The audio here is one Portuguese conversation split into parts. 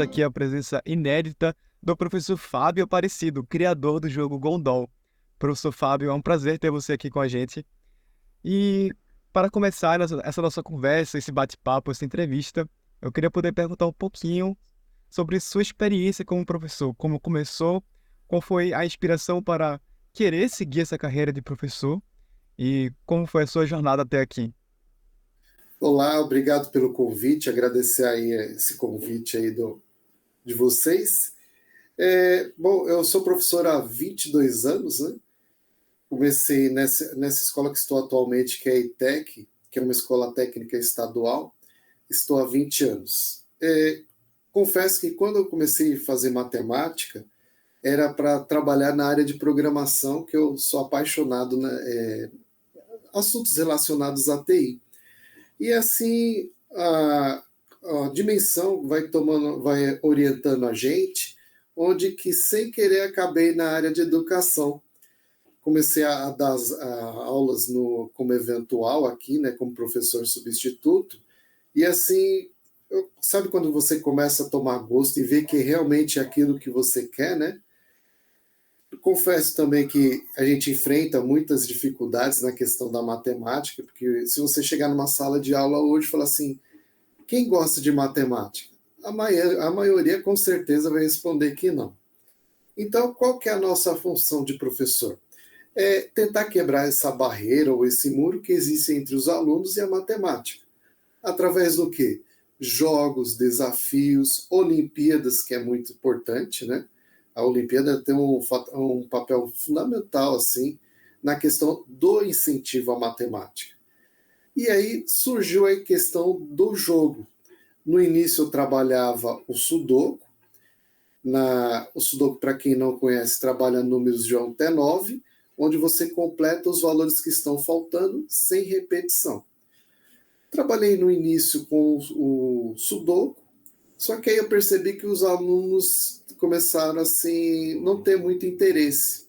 aqui a presença inédita do professor Fábio Aparecido, criador do jogo Gondol. Professor Fábio, é um prazer ter você aqui com a gente. E para começar essa nossa conversa, esse bate-papo, essa entrevista, eu queria poder perguntar um pouquinho sobre sua experiência como professor, como começou, qual foi a inspiração para querer seguir essa carreira de professor e como foi a sua jornada até aqui. Olá, obrigado pelo convite, agradecer aí esse convite aí de vocês. Bom, eu sou professor há 22 anos, né? Comecei nessa escola que estou atualmente, que é a ETEC, que é uma escola técnica estadual, estou há 20 anos. Confesso que quando eu comecei a fazer matemática, era para trabalhar na área de programação, que eu sou apaixonado, né? Assuntos relacionados à TI. E assim a dimensão vai tomando, vai orientando a gente, onde que sem querer acabei na área de educação. Comecei a dar aulas como eventual aqui, né, como professor substituto, e assim, sabe quando você começa a tomar gosto e ver que realmente é aquilo que você quer, né? Confesso também que a gente enfrenta muitas dificuldades na questão da matemática, porque se você chegar numa sala de aula hoje e falar assim, quem gosta de matemática? A maioria com certeza vai responder que não. Então, qual que é a nossa função de professor? É tentar quebrar essa barreira ou esse muro que existe entre os alunos e a matemática. Através do quê? Jogos, desafios, Olimpíadas, que é muito importante, né? A Olimpíada tem um papel fundamental, assim, na questão do incentivo à matemática. E aí surgiu a questão do jogo. No início eu trabalhava o Sudoku. O Sudoku, para quem não conhece, trabalha números de 1 até 9, onde você completa os valores que estão faltando sem repetição. Trabalhei no início com o Sudoku, só que aí eu percebi que os alunos começaram assim, não ter muito interesse.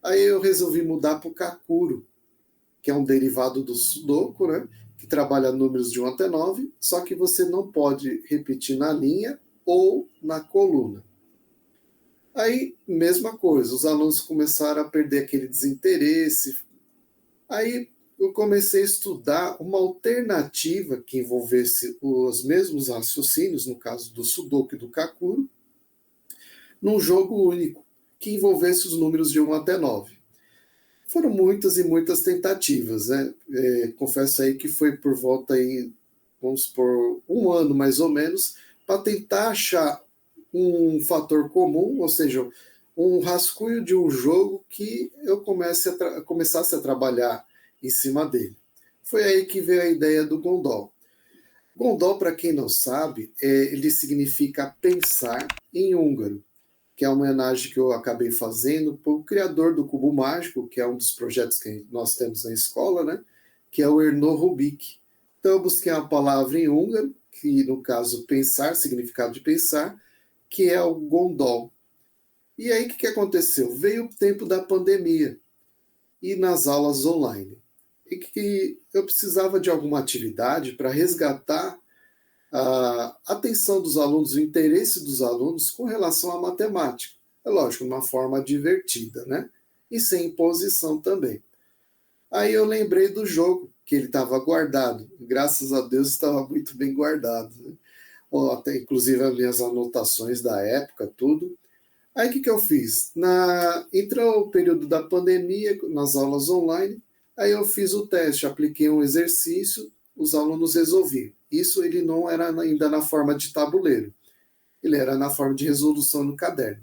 Aí eu resolvi mudar para o Kakuro, que é um derivado do Sudoku, né? Que trabalha números de 1 até 9, só que você não pode repetir na linha ou na coluna. Aí, mesma coisa, os alunos começaram a perder aquele desinteresse. Aí eu comecei a estudar uma alternativa que envolvesse os mesmos raciocínios, no caso do Sudoku e do Kakuro, num jogo único, que envolvesse os números de 1 até 9. Foram muitas e muitas tentativas, né? Confesso aí que foi por volta aí, vamos por um ano mais ou menos, para tentar achar um fator comum, ou seja, um rascunho de um jogo que eu começasse a trabalhar em cima dele. Foi aí que veio a ideia do Gondol. Gondol, para quem não sabe, ele significa pensar em húngaro, que é uma homenagem que eu acabei fazendo para o criador do Cubo Mágico, que é um dos projetos que nós temos na escola, né? Que é o Erno Rubik. Então eu busquei uma palavra em húngaro, que no caso pensar, significado de pensar, que é o Gondol. E aí o que aconteceu? Veio o tempo da pandemia e nas aulas online. E que eu precisava de alguma atividade para resgatar a atenção dos alunos, o interesse dos alunos com relação à matemática. É lógico, de uma forma divertida, né? E sem imposição também. Aí eu lembrei do jogo, que ele estava guardado. Graças a Deus estava muito bem guardado. Né? Até, inclusive as minhas anotações da época, tudo. Aí o que eu fiz? Entrou o período da pandemia, nas aulas online, aí eu fiz o teste, apliquei um exercício, os alunos resolviam. Isso ele não era ainda na forma de tabuleiro, ele era na forma de resolução no caderno.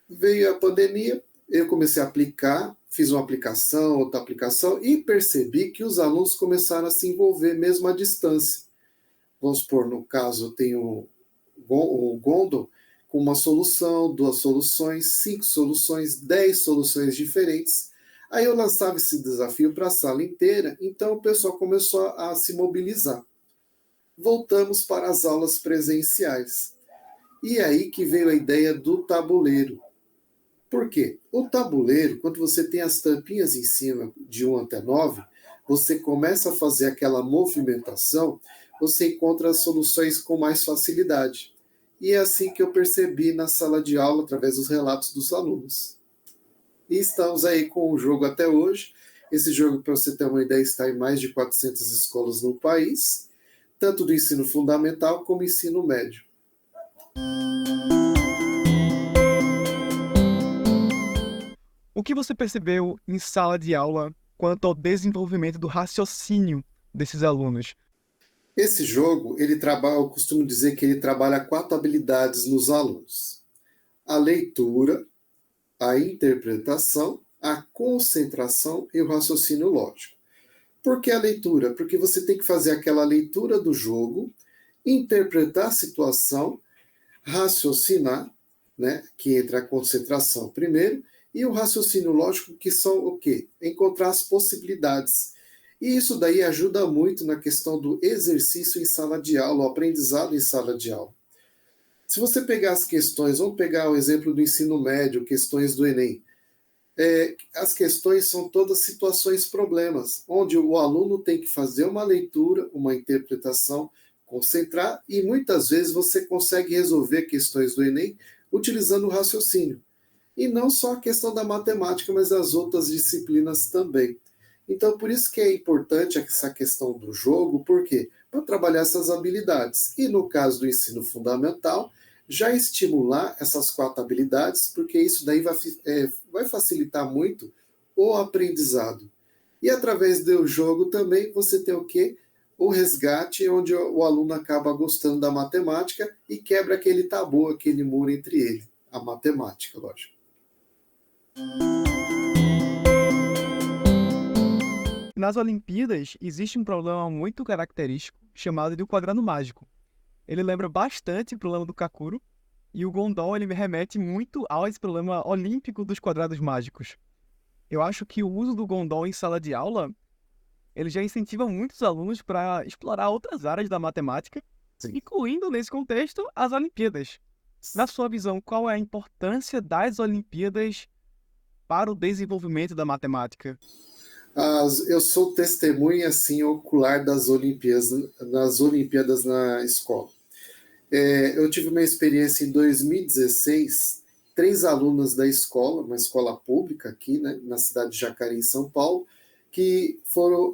Veio a pandemia, eu comecei a aplicar, fiz uma aplicação, outra aplicação, e percebi que os alunos começaram a se envolver mesmo à distância. Vamos supor, no caso, eu tenho o Gondol, com uma solução, duas soluções, 5 soluções, 10 soluções diferentes. Aí eu lançava esse desafio para a sala inteira, então o pessoal começou a se mobilizar. Voltamos para as aulas presenciais. E aí que veio a ideia do tabuleiro. Por quê? O tabuleiro, quando você tem as tampinhas em cima de 1 até 9, você começa a fazer aquela movimentação, você encontra as soluções com mais facilidade. E é assim que eu percebi na sala de aula, através dos relatos dos alunos. E estamos aí com o jogo até hoje. Esse jogo, para você ter uma ideia, está em mais de 400 escolas no país, tanto do ensino fundamental como ensino médio. O que você percebeu em sala de aula quanto ao desenvolvimento do raciocínio desses alunos? Esse jogo, ele trabalha, eu costumo dizer que ele trabalha 4 habilidades nos alunos: a leitura, a interpretação, a concentração e o raciocínio lógico. Por que a leitura? Porque você tem que fazer aquela leitura do jogo, interpretar a situação, raciocinar, né, que entra a concentração primeiro, e o raciocínio lógico, que são o quê? Encontrar as possibilidades. E isso daí ajuda muito na questão do exercício em sala de aula, o aprendizado em sala de aula. Se você pegar as questões, vamos pegar o exemplo do ensino médio, questões do Enem. As questões são todas situações problemas, onde o aluno tem que fazer uma leitura, uma interpretação, concentrar, e muitas vezes você consegue resolver questões do Enem utilizando o raciocínio. E não só a questão da matemática, mas as outras disciplinas também. Então, por isso que é importante essa questão do jogo, por quê? Para trabalhar essas habilidades. E no caso do ensino fundamental, já estimular essas 4 habilidades, porque isso daí vai facilitar muito o aprendizado. E através do jogo também você tem o quê? O resgate, onde o aluno acaba gostando da matemática e quebra aquele tabu, aquele muro entre ele, a matemática, lógico. Nas Olimpíadas, existe um problema muito característico chamado de o quadrado mágico. Ele lembra bastante o problema do Kakuro, e o Gondol ele me remete muito a esse problema olímpico dos quadrados mágicos. Eu acho que o uso do Gondol em sala de aula, ele já incentiva muitos alunos para explorar outras áreas da matemática, Sim. incluindo, nesse contexto, as Olimpíadas. Na sua visão, qual é a importância das Olimpíadas para o desenvolvimento da matemática? Eu sou testemunha assim ocular das Olimpíadas na escola. Eu tive uma experiência em 2016, 3 alunas da escola, uma escola pública aqui, né, na cidade de Jacareí, em São Paulo, que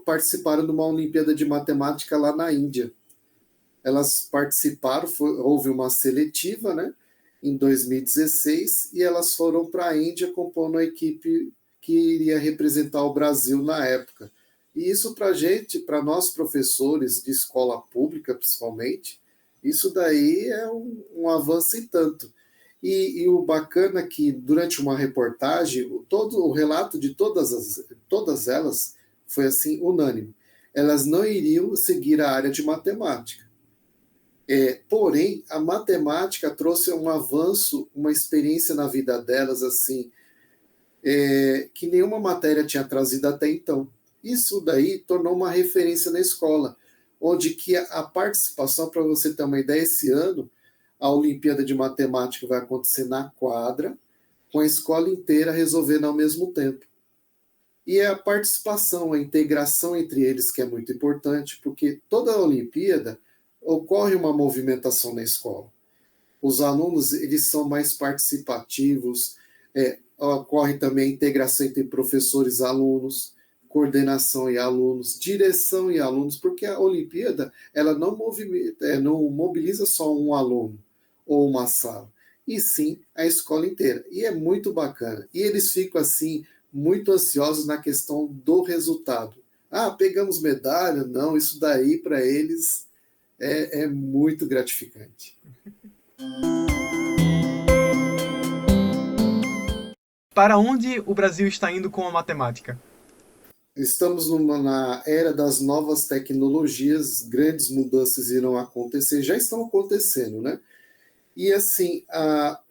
participaram de uma Olimpíada de Matemática lá na Índia. Elas participaram, houve uma seletiva, né, em 2016, e elas foram para a Índia compondo a equipe que iria representar o Brasil na época. E isso para gente, para nós professores de escola pública principalmente, isso daí é um avanço e tanto. E o bacana é que durante uma reportagem, todo o relato de todas elas foi assim unânime. Elas não iriam seguir a área de matemática. Porém, a matemática trouxe um avanço, uma experiência na vida delas assim, que nenhuma matéria tinha trazido até então. Isso daí tornou uma referência na escola, onde que a participação, para você ter uma ideia, esse ano, a Olimpíada de Matemática vai acontecer na quadra, com a escola inteira resolvendo ao mesmo tempo. E é a participação, a integração entre eles que é muito importante, porque toda a Olimpíada ocorre uma movimentação na escola. Os alunos eles são mais participativos, ocorre também a integração entre professores e alunos, coordenação e alunos, direção e alunos, porque a Olimpíada ela não mobiliza só um aluno ou uma sala, e sim a escola inteira. E é muito bacana. E eles ficam assim muito ansiosos na questão do resultado. Ah, pegamos medalha? Não, isso daí para eles é muito gratificante. Para onde o Brasil está indo com a matemática? Estamos na era das novas tecnologias, grandes mudanças irão acontecer, já estão acontecendo, né? E assim,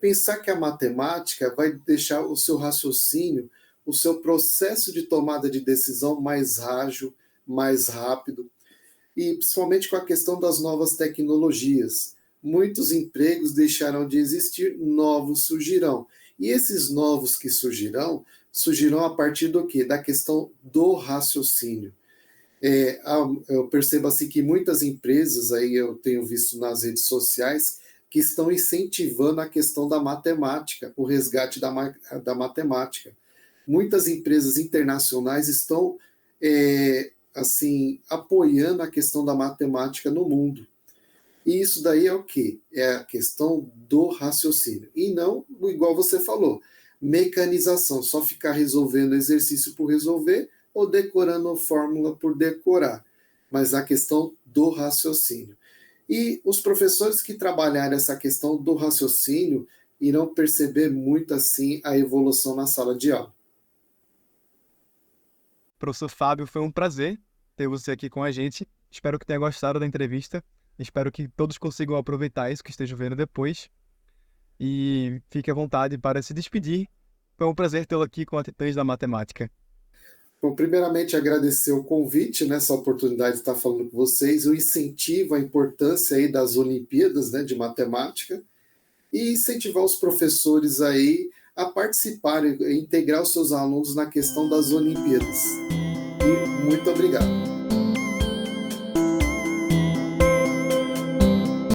pensar que a matemática vai deixar o seu raciocínio, o seu processo de tomada de decisão mais ágil, mais rápido, e principalmente com a questão das novas tecnologias. Muitos empregos deixarão de existir, novos surgirão. E esses novos que surgirão a partir do quê? Da questão do raciocínio. Eu percebo assim que muitas empresas, aí eu tenho visto nas redes sociais, que estão incentivando a questão da matemática, o resgate da matemática. Muitas empresas internacionais estão assim apoiando a questão da matemática no mundo. E isso daí é o quê? É a questão do raciocínio. E não, igual você falou, mecanização, só ficar resolvendo exercício por resolver ou decorando fórmula por decorar, mas a questão do raciocínio. E os professores que trabalharem essa questão do raciocínio irão perceber muito assim a evolução na sala de aula. Professor Fábio, foi um prazer ter você aqui com a gente. Espero que tenha gostado da entrevista. Espero que todos consigam aproveitar isso que estejam vendo depois. E fique à vontade para se despedir. Foi um prazer tê-lo aqui com a Titãs da Matemática. Bom, primeiramente agradecer o convite, nessa oportunidade de estar falando com vocês, o incentivo, a importância aí das Olimpíadas, né, de matemática, e incentivar os professores aí a participarem, a integrar os seus alunos na questão das Olimpíadas. E muito obrigado.